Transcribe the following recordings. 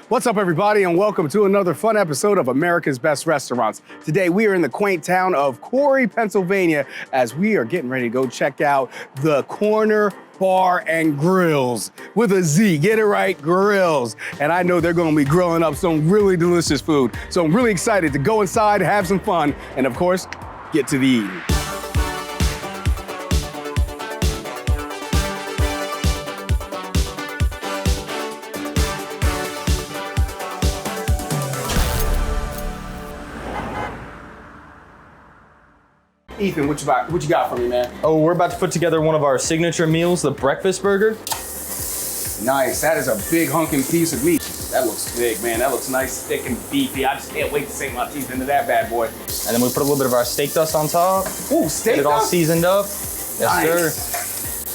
What's up, everybody, and welcome to another fun episode of America's Best Restaurants. Today, we are in the quaint town of Corry, Pennsylvania, as we are getting ready to go check out the Corner Bar and Grillz with a Z. Get it right, Grillz. And I know they're going to be grilling up some really delicious food. So I'm really excited to go inside, have some fun, and of course, get to the eating. Ethan, what you got for me, man? Oh, we're about to put together one of our signature meals, the breakfast burger. Nice, that is a big hunking piece of meat. That looks big, man. That looks nice, thick, and beefy. I just can't wait to sink my teeth into that bad boy. And then we put a little bit of our steak dust on top. Ooh, steak Get it all dust? seasoned up. Yes, Nice.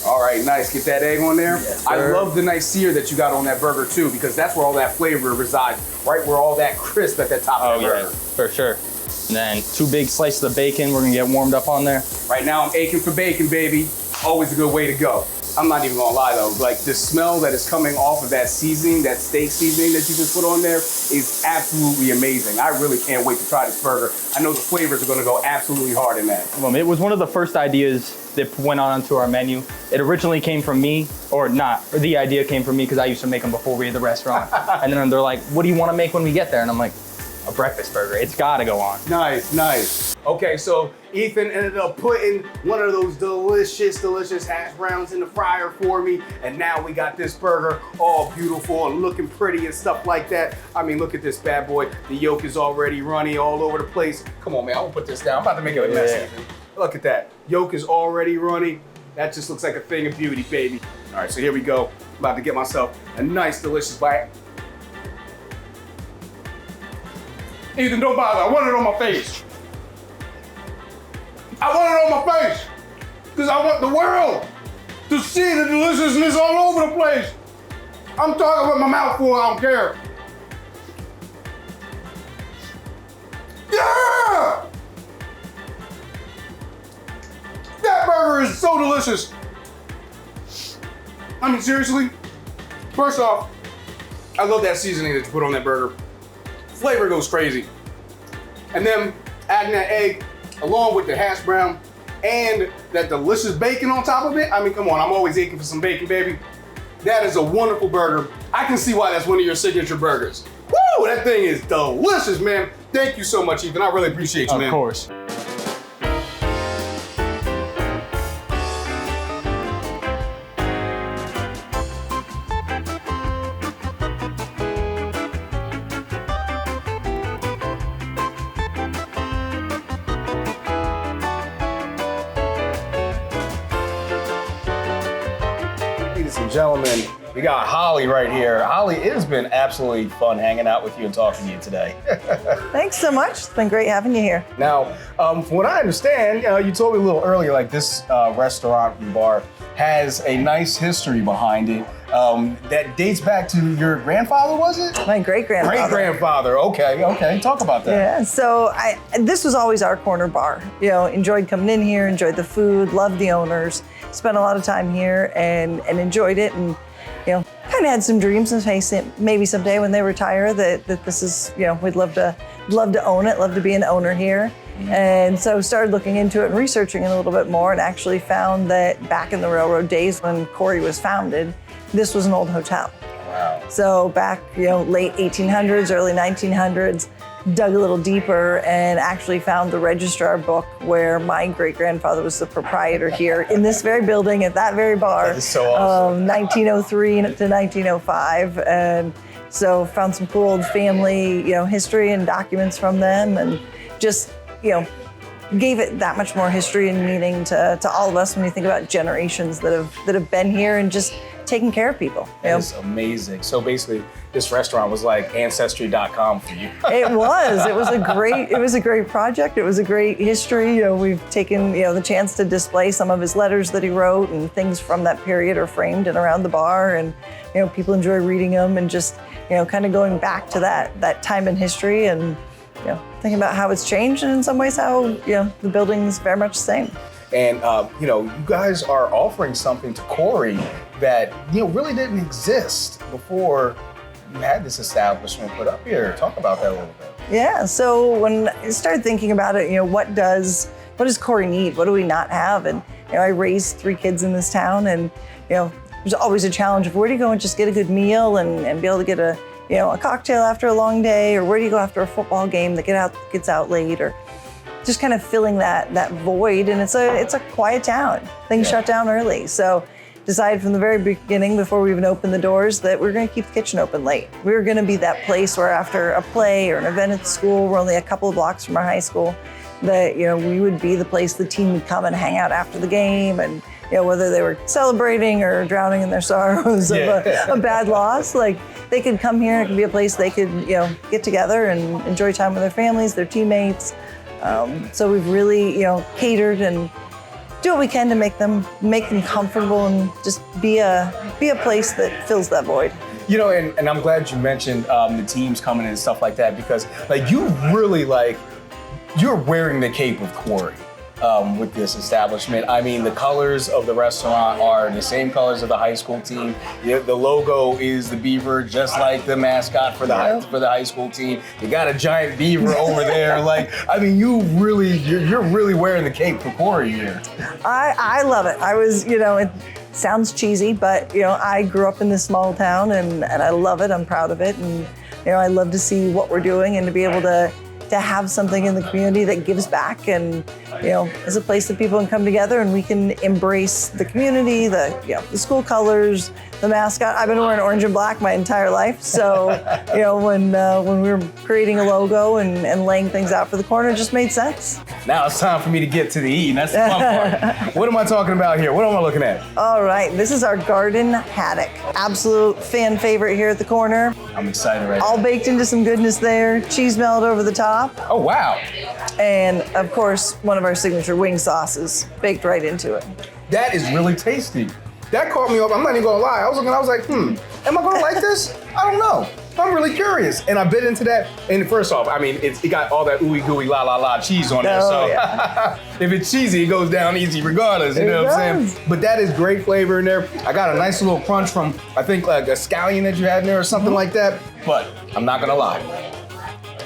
sir. All right, nice. Get that egg on there. Yes, I sir. love the nice sear that you got on that burger, too, because that's where all that flavor resides, right where all that crisp at the top of the burger. For sure. And then 2 big slices of bacon we're gonna get warmed up on there. Right now, I'm aching for bacon, baby. Always a good way to go. I'm not even gonna lie, though. Like, the smell that is coming off of that seasoning, that steak seasoning that you just put on there, is absolutely amazing. I really can't wait to try this burger. I know the flavors are gonna go absolutely hard in that. It was one of the first ideas that went onto our menu. It originally came from me, or the idea came from me because I used to make them before we had the restaurant. And then they're like, what do you wanna make when we get there? And I'm like, a breakfast burger. It's gotta go on. Nice, nice. Okay, so Ethan ended up putting one of those delicious hash browns in the fryer for me, and now we got this burger all beautiful and looking pretty and stuff like that. I mean, look at this bad boy. The yolk is already runny all over the place. Come on, man, I'm gonna put this down. I'm about to make it a mess, Ethan. Look at that. Yolk is already runny. That just looks like a thing of beauty, baby. All right, so here we go. I'm about to get myself a nice, delicious bite. Ethan, don't bother. I want it on my face. I want it on my face because I want the world to see the deliciousness all over the place. I'm talking with my mouth full. I don't care. Yeah! That burger is so delicious. I mean, seriously. First off, I love that seasoning that you put on that burger. Flavor goes crazy. And then adding that egg along with the hash brown and that delicious bacon on top of it. I mean, come on, I'm always aching for some bacon, baby. That is a wonderful burger. I can see why that's one of your signature burgers. Woo, that thing is delicious, man. Thank you so much, Ethan. I really appreciate you, man. Of course. Ladies and gentlemen, we got Holly right here. Holly, it has been absolutely fun hanging out with you and talking to you today. Thanks so much. It's been great having you here. Now, from what I understand, you told me a little earlier, like this restaurant and bar has a nice history behind it that dates back to your grandfather, was it? My great-grandfather. Great-grandfather, okay. Talk about that. Yeah, so this was always our corner bar. You know, enjoyed coming in here, enjoyed the food, loved the owners, spent a lot of time here and enjoyed it, and you know, kind of had some dreams and maybe someday when they retire that this is, you know, we'd love to own it, love to be an owner here. And so started looking into it and researching it a little bit more, and actually found that back in the railroad days when Corry was founded, this was an old hotel. Wow. So back, you know, late 1800s, early 1900s, dug a little deeper and actually found the registrar book where my great-grandfather was the proprietor here in this very building at that very bar. That is so awesome. 1903 to 1905. And so found some cool old family, you know, history and documents from them, and just, you know, gave it that much more history and meaning to all of us when you think about generations that have been here and just taking care of people. It's amazing. So basically, this restaurant was like Ancestry.com for you. It was. It was a great project. It was a great history. You know, we've taken, you know, the chance to display some of his letters that he wrote, and things from that period are framed and around the bar, and you know, people enjoy reading them and just, you know, kind of going back to that time in history, and you know, thinking about how it's changed, and in some ways how, you know, the building's very much the same. And you know, you guys are offering something to Corry that, you know, really didn't exist before you had this establishment put up here. Talk about that a little bit. Yeah, so when I started thinking about it, what does Corry need? What do we not have? And I raised 3 kids in this town, and there's always a challenge of where do you go and just get a good meal and be able to get a cocktail after a long day, or where do you go after a football game that gets out late, or just kind of filling that void. And it's a quiet town. Things shut down early, so decided from the very beginning, before we even opened the doors, that we were going to keep the kitchen open late. We were going to be that place where after a play or an event at school, we're only a couple of blocks from our high school, that we would be the place the team would come and hang out after the game, and whether they were celebrating or drowning in their sorrows of a bad loss, like they could come here. It could be a place they could get together and enjoy time with their families, their teammates. So we've really catered and do what we can to make them comfortable and just be a place that fills that void. And I'm glad you mentioned the teams coming in and stuff like that, because you really you're wearing the cape of Corry with this establishment. I mean, the colors of the restaurant are the same colors of the high school team. The logo is the beaver, just like the mascot for the high school team. You got a giant beaver over there. You're really wearing the cape for Corry here. I love it. It sounds cheesy, but I grew up in this small town, and I love it. I'm proud of it, and I love to see what we're doing and to be able to have something in the community that gives back, and is a place that people can come together and we can embrace the community, the school colors, the mascot. I've been wearing orange and black my entire life, so when we were creating a logo and laying things out for the corner, it just made sense. Now it's time for me to get to the eating. That's the fun part. What am I talking about here? What am I looking at? All right, this is our garden haddock. Absolute fan favorite here at the corner. I'm excited right All now. baked into some goodness there, cheese melt over the top. Oh, wow. And of course, one of our signature wing sauces baked right into it. That is really tasty. That caught me up. I'm not even gonna lie. I was like, am I gonna like this? I don't know. I'm really curious. And I bit into that. And first off, it got all that ooey gooey la la la cheese on there. So if it's cheesy, it goes down easy regardless. You know what I'm saying? But that is great flavor in there. I got a nice little crunch from, I think, like a scallion that you had in there or something like that. But I'm not gonna lie.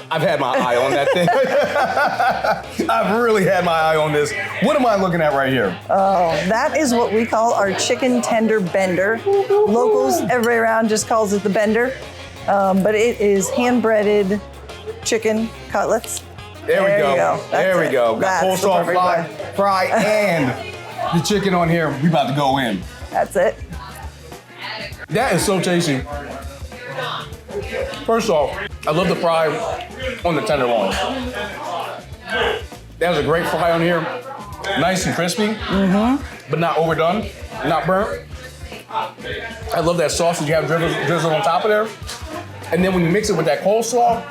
I've had my eye on that thing. I've really had my eye on this. What am I looking at right here? Oh, that is what we call our chicken tender bender. Locals, everybody around just calls it the bender. But it is hand-breaded chicken cutlets. There we go. There we go. Got That's coleslaw, fry, and the chicken on here. We about to go in. That's it. That is so tasty. First off, I love the fry on the tenderloin. There's a great fry on here. Nice and crispy, but not overdone, not burnt. I love that sauce that you have drizzled on top of there. And then when you mix it with that coleslaw,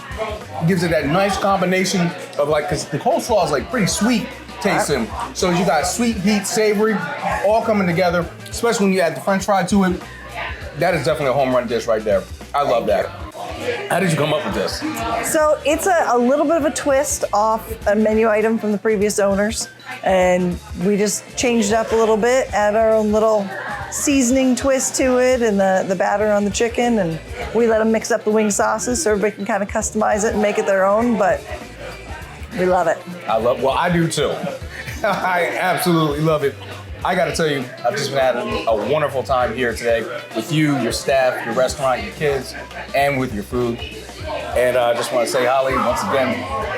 it gives it that nice combination of because the coleslaw is pretty sweet tasting. So you got sweet, heat, savory, all coming together, especially when you add the French fry to it. That is definitely a home run dish right there. I love that. How did you come up with this? So it's a little bit of a twist off a menu item from the previous owners. And we just changed it up a little bit, add our own little seasoning twist to it and the batter on the chicken. And we let them mix up the wing sauces so everybody can kind of customize it and make it their own, but we love it. I do too. I absolutely love it. I gotta tell you, I've just been having a wonderful time here today with you, your staff, your restaurant, your kids, and with your food. And I just want to say, Holly, once again,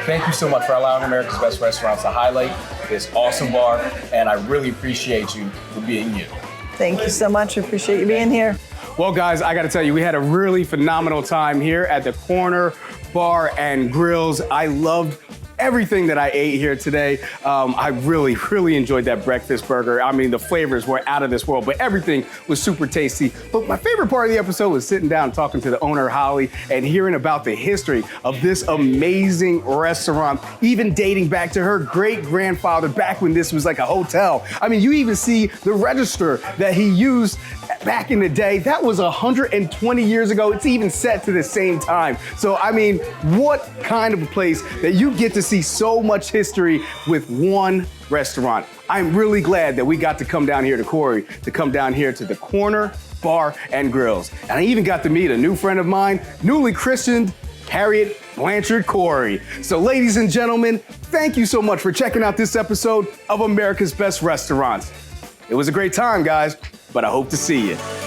thank you so much for allowing America's Best Restaurants to highlight this awesome bar, and I really appreciate you for being you. Thank you so much. I appreciate you being here. Well, guys, I got to tell you, we had a really phenomenal time here at the Corner Bar and Grillz. I loved everything that I ate here today. I really, really enjoyed that breakfast burger. I mean, the flavors were out of this world, but everything was super tasty. But my favorite part of the episode was sitting down and talking to the owner, Holly, and hearing about the history of this amazing restaurant, even dating back to her great-grandfather back when this was like a hotel. I mean, you even see the register that he used back in the day. That was 120 years ago. It's even set to the same time. So, I mean, what kind of a place that you get to see so much history with one restaurant. I'm really glad that we got to come down here to Corry, to come down here to the Corner Bar and Grillz. And I even got to meet a new friend of mine, newly christened Harriet Blanchard Corry. So ladies and gentlemen, thank you so much for checking out this episode of America's Best Restaurants. It was a great time, guys, but I hope to see you.